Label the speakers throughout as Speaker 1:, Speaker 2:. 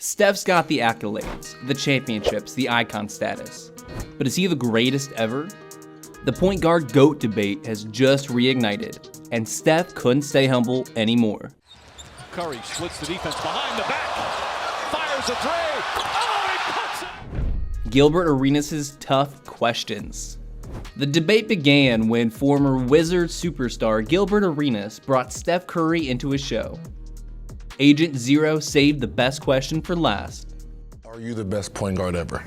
Speaker 1: Steph's got the accolades, the championships, the icon status. But is he the greatest ever? The point guard GOAT debate has just reignited, and Steph couldn't stay humble anymore.
Speaker 2: Curry splits the defense behind the back, fires a three. Oh, he puts it!
Speaker 1: Gilbert Arenas' tough questions. The debate began when former Wizard superstar Gilbert Arenas brought Steph Curry into his show. Agent Zero saved the best question for last.
Speaker 3: Are you the best point guard ever?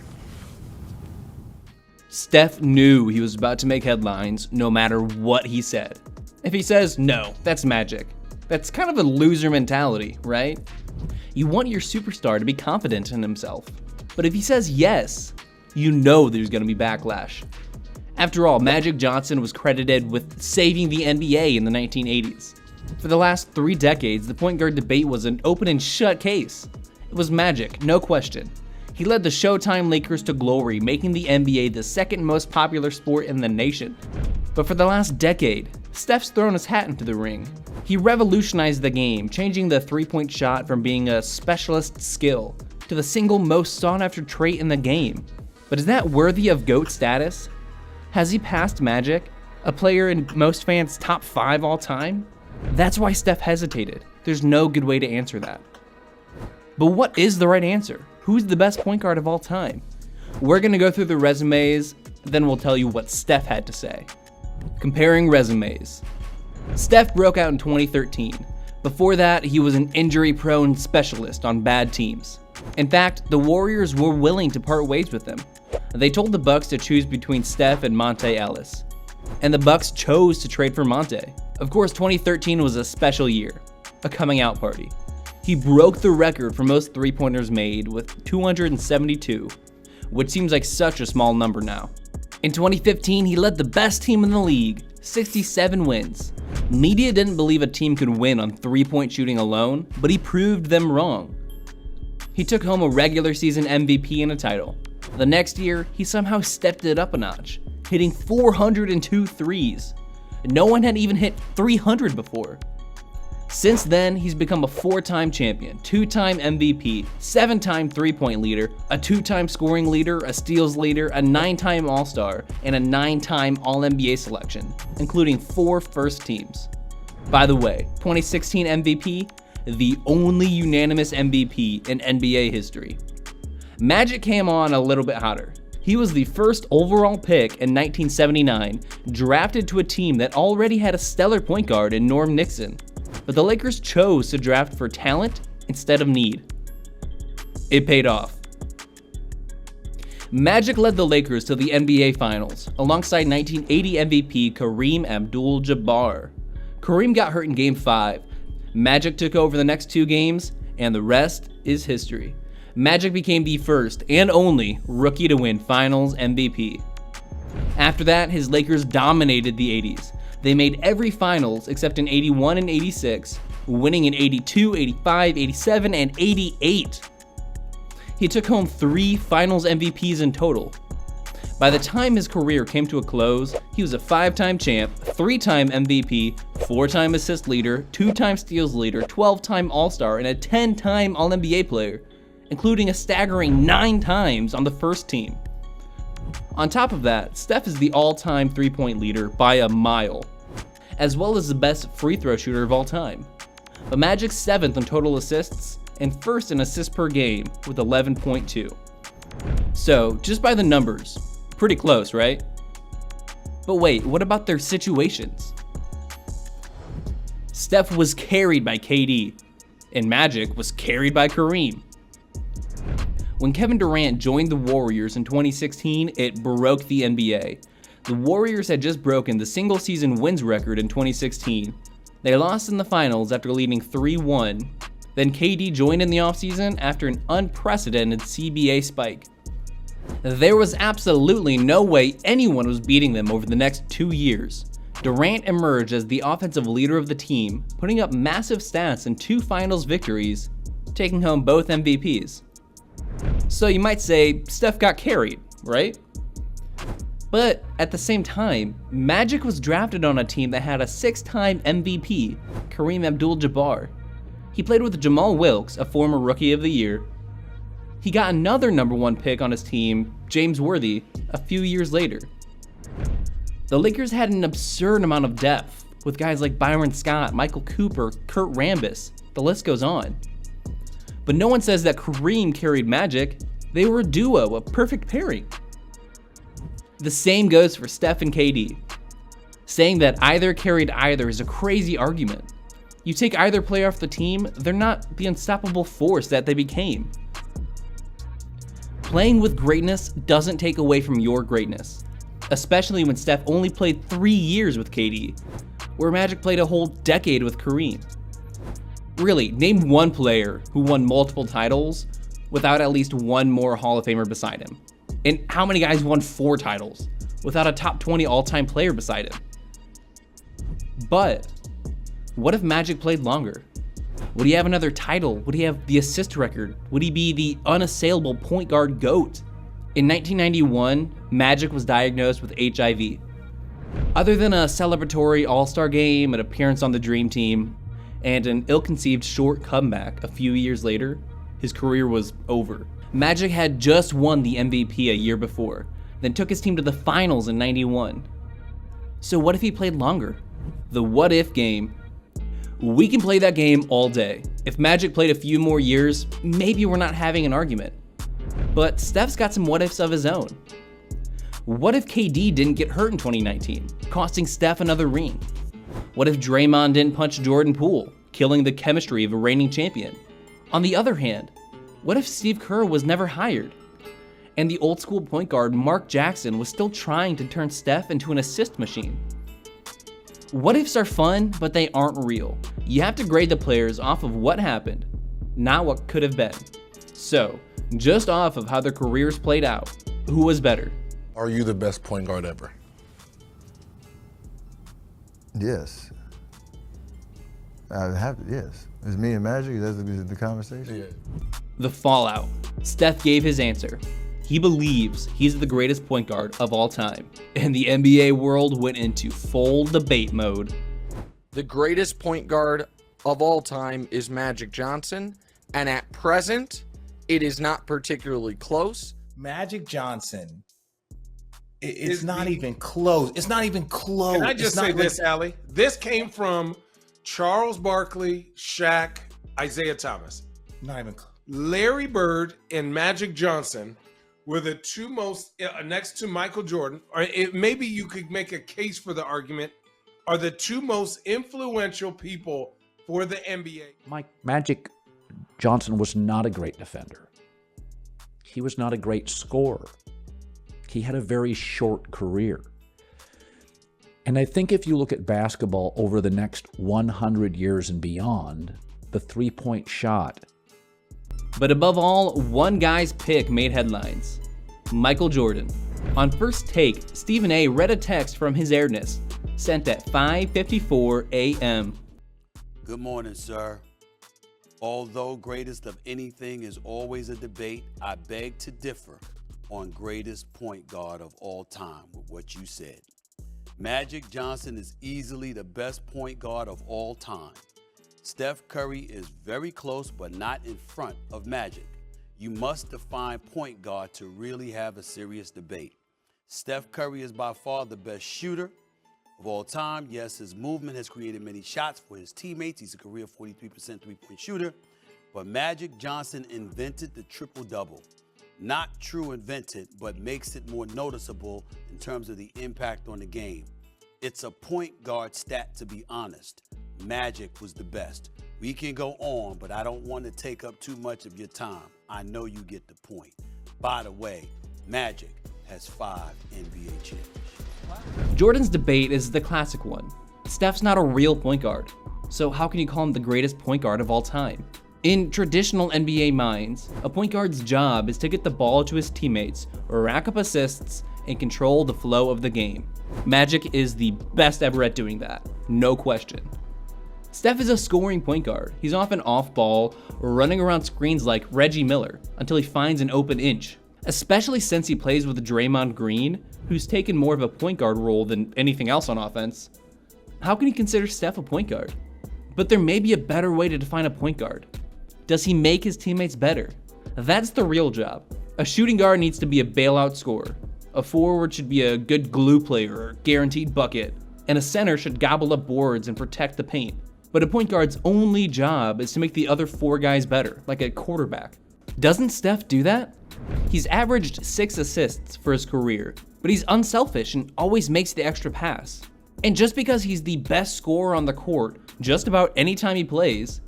Speaker 1: Steph knew he was about to make headlines no matter what he said. If he says no, that's magic. That's kind of a loser mentality, right? You want your superstar to be confident in himself. But if he says yes, you know there's going to be backlash. After all, Magic Johnson was credited with saving the NBA in the 1980s. For the last 3 decades, the point guard debate was an open and shut case. It was Magic, no question. He led the Showtime Lakers to glory, making the NBA the second most popular sport in the nation. But for the last decade, Steph's thrown his hat into the ring. He revolutionized the game, changing the three-point shot from being a specialist skill to the single most sought-after trait in the game. But is that worthy of GOAT status? Has he passed Magic, a player in most fans' top 5 all time? That's why Steph hesitated. There's no good way to answer that. But what is the right answer? Who's the best point guard of all time? We're gonna go through the resumes, then we'll tell you what Steph had to say. Comparing resumes. Steph broke out in 2013. Before that, he was an injury-prone specialist on bad teams. In fact, the Warriors were willing to part ways with him. They told the Bucks to choose between Steph and Monte Ellis. And the Bucks chose to trade for Monte. Of course, 2013 was a special year, a coming out party. He broke the record for most three-pointers made with 272, which seems like such a small number now. In 2015, he led the best team in the league, 67 wins. Media didn't believe a team could win on three-point shooting alone, but he proved them wrong. He took home a regular season MVP and a title. The next year, he somehow stepped it up a notch, hitting 402 threes. No one had even hit 300 before. Since then, he's become a 4-time champion, 2-time MVP, 7-time three-point leader, a 2-time scoring leader, a steals leader, a 9-time All-Star, and a 9-time All-NBA selection, including 4 first teams. By the way, 2016 MVP, the only unanimous MVP in NBA history. Magic came on a little bit hotter. He was the first overall pick in 1979, drafted to a team that already had a stellar point guard in Norm Nixon. But the Lakers chose to draft for talent instead of need. It paid off. Magic led the Lakers to the NBA Finals, alongside 1980 MVP Kareem Abdul-Jabbar. Kareem got hurt in Game 5. Magic took over the next 2 games, and the rest is history. Magic became the first and only rookie to win Finals MVP. After that, his Lakers dominated the 80s. They made every Finals except in 81 and 86, winning in 82, 85, 87, and 88. He took home 3 Finals MVPs in total. By the time his career came to a close, he was a 5-time champ, 3-time MVP, 4-time assist leader, 2-time steals leader, 12-time All-Star, and a 10-time All-NBA player, including a staggering 9 times on the first team. On top of that, Steph is the all-time three-point leader by a mile, as well as the best free throw shooter of all time. But Magic's 7th in total assists and 1st in assists per game with 11.2. So, just by the numbers, pretty close, right? But wait, what about their situations? Steph was carried by KD, and Magic was carried by Kareem. When Kevin Durant joined the Warriors in 2016, it broke the NBA. The Warriors had just broken the single-season wins record in 2016. They lost in the finals after leading 3-1. Then KD joined in the offseason after an unprecedented CBA spike. There was absolutely no way anyone was beating them over the next 2 years. Durant emerged as the offensive leader of the team, putting up massive stats in 2 finals victories, taking home both MVPs. So you might say Steph got carried, right? But at the same time, Magic was drafted on a team that had a 6-time MVP, Kareem Abdul-Jabbar. He played with Jamal Wilkes, a former Rookie of the Year, He got another number 1 pick on his team, James Worthy, a few years later. The Lakers had an absurd amount of depth, with guys like Byron Scott, Michael Cooper, Kurt Rambis, the list goes on. But no one says that Kareem carried Magic. They were a duo, a perfect pairing. The same goes for Steph and KD. Saying that either carried either is a crazy argument. You take either player off the team, they're not the unstoppable force that they became. Playing with greatness doesn't take away from your greatness, especially when Steph only played 3 years with KD, where Magic played a whole decade with Kareem. Really, name one player who won multiple titles without at least one more Hall of Famer beside him. And how many guys won 4 titles without a top 20 all-time player beside him? But what if Magic played longer? Would he have another title? Would he have the assist record? Would he be the unassailable point guard GOAT? In 1991, Magic was diagnosed with HIV. Other than a celebratory All-Star game, an appearance on the Dream Team, and an ill-conceived short comeback a few years later, his career was over. Magic had just won the MVP a year before, then took his team to the finals in 91. So what if he played longer? The what if game. We can play that game all day. If Magic played a few more years, maybe we're not having an argument. But Steph's got some what ifs of his own. What if KD didn't get hurt in 2019, costing Steph another ring? What if Draymond didn't punch Jordan Poole, killing the chemistry of a reigning champion? On the other hand, what if Steve Kerr was never hired? And the old school point guard Mark Jackson was still trying to turn Steph into an assist machine? What ifs are fun, but they aren't real. You have to grade the players off of what happened, not what could have been. So, just off of how their careers played out, who was better?
Speaker 3: Are you the best point guard ever?
Speaker 4: Yes. Yes. It's me and Magic, that's the conversation?
Speaker 3: Yeah.
Speaker 1: The fallout. Steph gave his answer. He believes he's the greatest point guard of all time, and the NBA world went into full debate mode.
Speaker 5: The greatest point guard of all time is Magic Johnson, and at present, it is not particularly close.
Speaker 6: Magic Johnson, it's not even close. It's not even close.
Speaker 7: Can I just say this, Allie? This came from Charles Barkley, Shaq, Isaiah Thomas.
Speaker 6: Not even close.
Speaker 7: Larry Bird and Magic Johnson were the two most, next to Michael Jordan, or maybe you could make a case for the argument, are the two most influential people for the NBA.
Speaker 8: Magic Johnson was not a great defender. He was not a great scorer. He had a very short career. And I think if you look at basketball over the next 100 years and beyond, the three-point shot.
Speaker 1: But above all, one guy's pick made headlines. Michael Jordan. On First Take, Stephen A. read a text from His Airness, sent at 5:54 a.m.
Speaker 9: Good morning, sir. Although greatest of anything is always a debate, I beg to differ on greatest point guard of all time with what you said. Magic Johnson is easily the best point guard of all time. Steph Curry is very close, but not in front of Magic. You must define point guard to really have a serious debate. Steph Curry is by far the best shooter of all time. Yes, his movement has created many shots for his teammates. He's a career 43% three-point shooter. But Magic Johnson invented the triple-double. Not true invented, but makes it more noticeable in terms of the impact on the game. It's a point guard stat, to be honest. Magic was the best. We can go on, but I don't want to take up too much of your time. I know you get the point. By the way, Magic has 5 NBA championships.
Speaker 1: Jordan's debate is the classic one. Steph's not a real point guard, so how can you call him the greatest point guard of all time? In traditional NBA minds, a point guard's job is to get the ball to his teammates, rack up assists, and control the flow of the game. Magic is the best ever at doing that, no question. Steph is a scoring point guard. He's often off ball, running around screens like Reggie Miller until he finds an open inch, especially since he plays with Draymond Green, who's taken more of a point guard role than anything else on offense. How can you consider Steph a point guard? But there may be a better way to define a point guard. Does he make his teammates better? That's the real job. A shooting guard needs to be a bailout scorer. A forward should be a good glue player or guaranteed bucket. And a center should gobble up boards and protect the paint. But a point guard's only job is to make the other 4 guys better, like a quarterback. Doesn't Steph do that? He's averaged 6 assists for his career, but he's unselfish and always makes the extra pass. And just because he's the best scorer on the court just about any time he plays,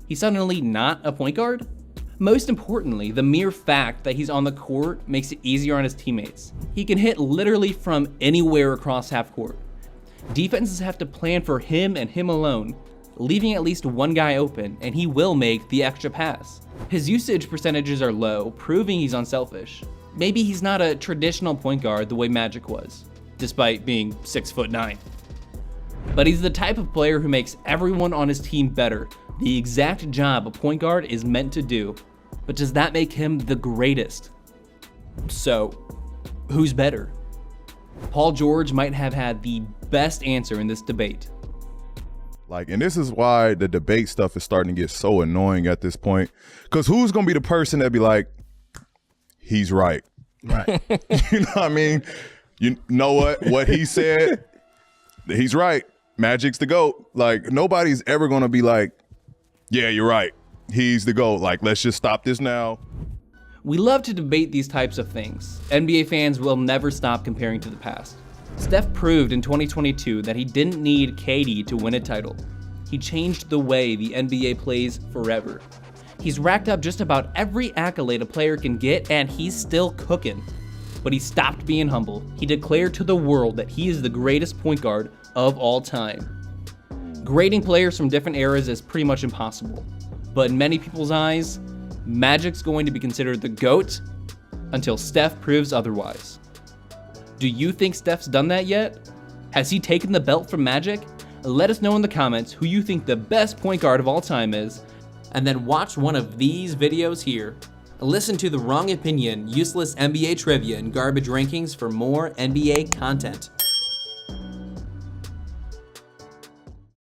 Speaker 1: he's suddenly not a point guard? Most importantly, the mere fact that he's on the court makes it easier on his teammates. He can hit literally from anywhere across half court. Defenses have to plan for him and him alone, leaving at least one guy open, and he will make the extra pass. His usage percentages are low, proving he's unselfish. Maybe he's not a traditional point guard the way Magic was, despite being 6'9". But he's the type of player who makes everyone on his team better, the exact job a point guard is meant to do. But does that make him the greatest? So, who's better? Paul George might have had the best answer in this debate.
Speaker 10: And this is why the debate stuff is starting to get so annoying at this point. Because who's going to be the person that be like, he's right.
Speaker 3: Right.
Speaker 10: You know what I mean? You know what he said? He's right. Magic's the GOAT. Nobody's ever going to be like, yeah, you're right. He's the GOAT. Let's just stop this now.
Speaker 1: We love to debate these types of things. NBA fans will never stop comparing to the past. Steph proved in 2022 that he didn't need KD to win a title. He changed the way the NBA plays forever. He's racked up just about every accolade a player can get, and he's still cooking. But he stopped being humble. He declared to the world that he is the greatest point guard of all time. Grading players from different eras is pretty much impossible. But in many people's eyes, Magic's going to be considered the GOAT until Steph proves otherwise. Do you think Steph's done that yet? Has he taken the belt from Magic? Let us know in the comments who you think the best point guard of all time is, and then watch one of these videos here. Listen to The Wrong Opinion, Useless NBA Trivia, and Garbage Rankings for more NBA content.